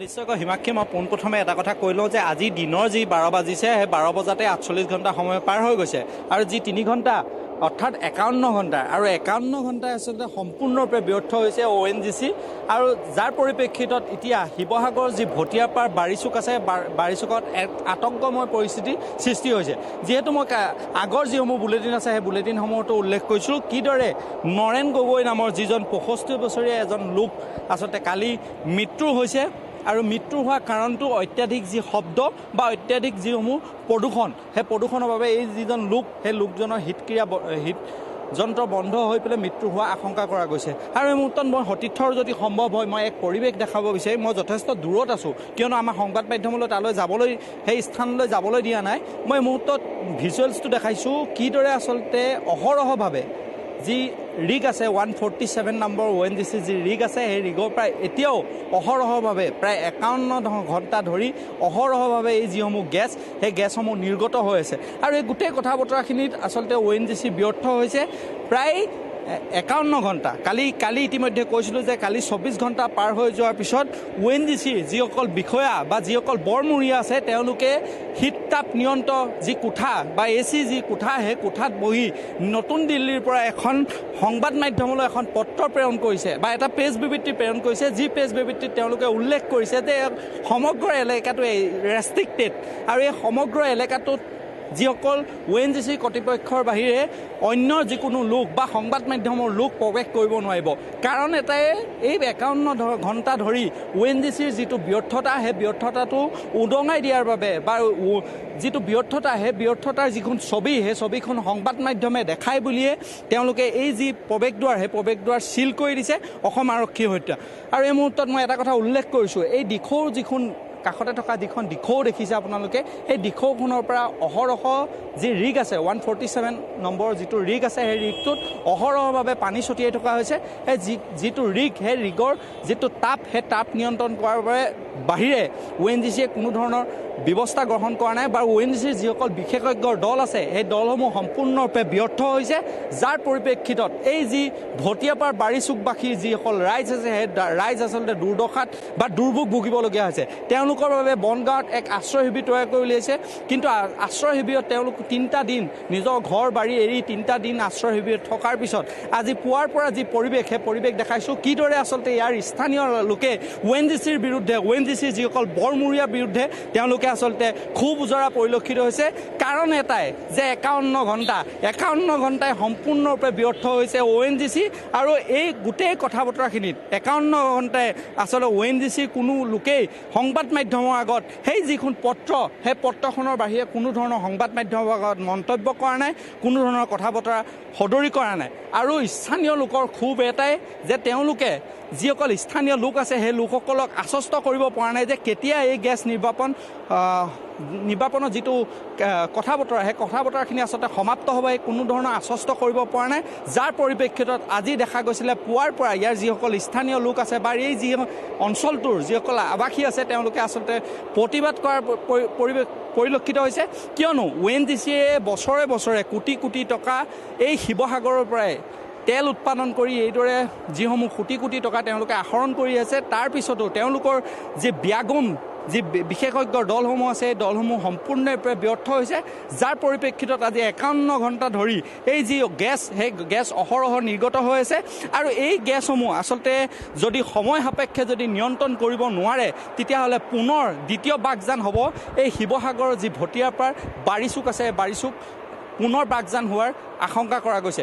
নিশ্চয়কৈ হিমাক্ষী মই পোনপ্ৰথমে এটা কথা কৈ লওঁ যে আজি দিনৰ যি 12 বাজিছে সেই 12 বজাতে 48 ঘণ্টা সময় পাৰ হৈ গৈছে আৰু যি 3 ঘণ্টা অৰ্থাৎ 51 ঘণ্টা আৰু 51 ঘণ্টাই আচলতে সম্পূৰ্ণৰূপে ব্যৰ্থ হৈছে ONGC আৰু যাৰ পৰিপ্ৰেক্ষিতত এতিয়া শিৱসাগৰ যি ভটিয়াপাৰ বাৰিচুক আছে বাৰিচুকত এক আতংকময় পৰিস্থিতি সৃষ্টি হৈছে যেহেতু মই আগৰ যিসমূহ বুলেটিন আছে সেই বুলেটিনসমূহতো উল্লেখ কৰিছোঁ কিদৰে নৰেন গগৈ নামৰ যিজন 65 বছৰীয়া এজন লোক আচলতে কালি মৃত্যু হৈছে আৰু মৃত্যু হোৱাৰ কাৰণটো অত্যাধিক যি শব্দ বা অত্যাধিক যিসমূহ প্ৰদূষণ সেই প্ৰদূষণৰ বাবে এই যিজন লোক সেই লোকজনৰ হৃদযন্ত্ৰ বন্ধ হৈ পেলাই মৃত্যু হোৱাৰ আশংকা কৰা গৈছে আৰু এই মুহূৰ্তত মই সতীৰ্থৰ যদি সম্ভৱ হয় মই এক পৰিৱেশ দেখাব বিচাৰিম মই যথেষ্ট দূৰত আছোঁ কিয়নো আমাৰ সংবাদ মাধ্যমলৈ তালৈ যাবলৈ সেই স্থানলৈ যাবলৈ দিয়া নাই মই এই মুহূৰ্তত ভিজুৱেলছটো দেখাইছোঁ কিদৰে আচলতে অহৰহভাৱে যি ৰিগ আছে 147 নম্বৰ ONGC যি ৰিগ আছে সেই ৰিগৰ পৰা এতিয়াও অহৰহভাৱে প্ৰায় 51 ঘণ্টা ধৰি অহৰহভাৱে এই যিসমূহ গেছ সেই গেছসমূহ নিৰ্গত হৈ আছে আৰু এই গোটেই কথা বতৰাখিনিত আচলতে ONGC ব্যৰ্থ হৈছে প্ৰায় 51 ঘণ্টা কালি ইতিমধ্যে কৈছিলোঁ যে কালি 24 ঘণ্টা পাৰ হৈ যোৱাৰ পিছত ONGC যিসকল বিষয়া বা যিসকল বৰমূৰীয়া আছে তেওঁলোকে শীততাপ নিয়ন্ত্ৰণ যি কোঠা বা AC যি কোঠা সেই কোঠাত বহি নতুন দিল্লীৰ পৰা এখন সংবাদ মাধ্যমলৈ এখন পত্ৰ প্ৰেৰণ কৰিছে বা এটা প্ৰেছ বিবৃতি প্ৰেৰণ কৰিছে যি প্ৰেছ বিবৃতিত তেওঁলোকে উল্লেখ কৰিছে যে সমগ্ৰ এলেকাটো ৰেষ্ট্ৰিক্টেড আৰু এই সমগ্ৰ এলেকাটোত যিসকল ONGC কৰ্তৃপক্ষৰ বাহিৰে অন্য যিকোনো লোক বা সংবাদ মাধ্যমৰ লোক প্ৰৱেশ কৰিব নোৱাৰিব কাৰণ এটাই এই 51 ঘণ্টা ধৰি ONGCৰ যিটো ব্যৰ্থতা সেই ব্যৰ্থতাটো উদঙাই দিয়াৰ বাবে বা যিটো ব্যৰ্থতা সেই ব্যৰ্থতাৰ যিখন ছবি সেই ছবিখন সংবাদ মাধ্যমে দেখাই বুলিয়ে তেওঁলোকে এই যি প্ৰৱেশদ্বাৰ সেই প্ৰৱেশদ্বাৰ চিল কৰি দিছে অসম আৰক্ষীৰ সৈতে আৰু এই মুহূৰ্তত মই এটা কথা উল্লেখ কৰিছোঁ এই দিখৌৰ যিখন কাষতে থকা যিখন দিখৌ দেখিছে আপোনালোকে সেই দিখৌখনৰ পৰা অহৰহ যি ৰিগ আছে 147 নম্বৰ যিটো ৰিগ আছে সেই ৰিগটোত অহৰহভাৱে পানী ছটিয়াই থকা হৈছে সেই যিটো ৰিগ সেই ৰিগৰ যিটো তাপ সেই তাপ নিয়ন্ত্ৰণ কৰাৰ বাবে বাহিৰে ONGCয়ে কোনো ধৰণৰ ব্যৱস্থা গ্ৰহণ কৰা নাই বা ONGCৰ যিসকল বিশেষজ্ঞৰ দল আছে সেই দলসমূহ সম্পূৰ্ণৰূপে ব্যৰ্থ হৈছে যাৰ পৰিপ্ৰেক্ষিতত এই যি ভটিয়াপাৰ বাৰিচুকবাসীৰ যিসকল ৰাইজ আছে সেই ৰাইজ আচলতে দুৰ্দশাত বা দুৰ্ভোগ ভুগিবলগীয়া হৈছে তেওঁলোকৰ বাবে বনগাঁৱত এক আশ্ৰয় শিবিৰ তৈয়াৰ কৰি উলিয়াইছে কিন্তু আশ্ৰয় শিবিৰত তেওঁলোক 3টা দিন নিজৰ ঘৰ বাৰী এৰি 3টা দিন আশ্ৰয় শিবিৰত থকাৰ পিছত আজি পুৱাৰ পৰা যি পৰিৱেশ সেই পৰিৱেশ দেখাইছোঁ কিদৰে আচলতে ইয়াৰ স্থানীয় লোকে ONGCৰ বিৰুদ্ধে ONGCৰ যিসকল বৰমূৰীয়াৰ বিৰুদ্ধে তেওঁলোকে আচলতে খুব উজৰা পৰিলক্ষিত হৈছে কাৰণ এটাই যে 51 ঘণ্টাই সম্পূৰ্ণৰূপে ব্যৰ্থ হৈছে ONGC আৰু এই গোটেই কথা বতৰাখিনিত 51 ঘণ্টাই আচলতে ONGCৰ কোনো লোকেই সংবাদ মাধ্যমৰ আগত সেই যিখন পত্ৰ সেই পত্ৰখনৰ বাহিৰে কোনো ধৰণৰ সংবাদ মাধ্যমৰ আগত মন্তব্য কৰা নাই কোনো ধৰণৰ কথা বতৰা সদৰি কৰা নাই আৰু স্থানীয় লোকৰ খুব এটাই যে তেওঁলোকে যিসকল স্থানীয় লোক আছে সেই লোকসকলক আশ্বস্ত কৰিব পৰা নাই যে কেতিয়া এই গেছ নিৰ্বাপনৰ যিটো কথা বতৰা সেই কথা বতৰাখিনি আচলতে সমাপ্ত হ'ব কোনো ধৰণৰ আশ্বস্ত কৰিব পৰা নাই যাৰ পৰিপ্ৰেক্ষিতত আজি দেখা গৈছিলে পুৱাৰ পৰা ইয়াৰ যিসকল স্থানীয় লোক আছে বা এই যি অঞ্চলটোৰ যিসকল আৱাসী আছে তেওঁলোকে আচলতে প্ৰতিবাদ কৰাৰ পৰিৱেশ পৰিলক্ষিত হৈছে কিয়নো ONGCয়ে বছৰে বছৰে কোটি কোটি টকা এই শিৱসাগৰৰ পৰাই তেল উৎপাদন কৰি এইদৰে যিসমূহ কোটি কোটি টকা তেওঁলোকে আহৰণ কৰি আছে তাৰ পিছতো তেওঁলোকৰ যি ব্যাগুম যি বিশেষজ্ঞৰ দলসমূহ আছে এই দলসমূহ সম্পূৰ্ণৰূপে ব্যৰ্থ হৈছে যাৰ পৰিপ্ৰেক্ষিতত আজি 51 ঘণ্টা ধৰি এই যি গেছ সেই গেছ অহৰহ নিৰ্গত হৈ আছে আৰু এই গেছসমূহ আচলতে যদি সময় সাপেক্ষে যদি নিয়ন্ত্ৰণ কৰিব নোৱাৰে তেতিয়াহ'লে পুনৰ দ্বিতীয় বাগজান হ'ব এই শিৱসাগৰৰ যি ভটিয়াপাৰ বাৰিচুক আছে বাৰিচুক পুনৰ বাগজান হোৱাৰ আশংকা কৰা গৈছে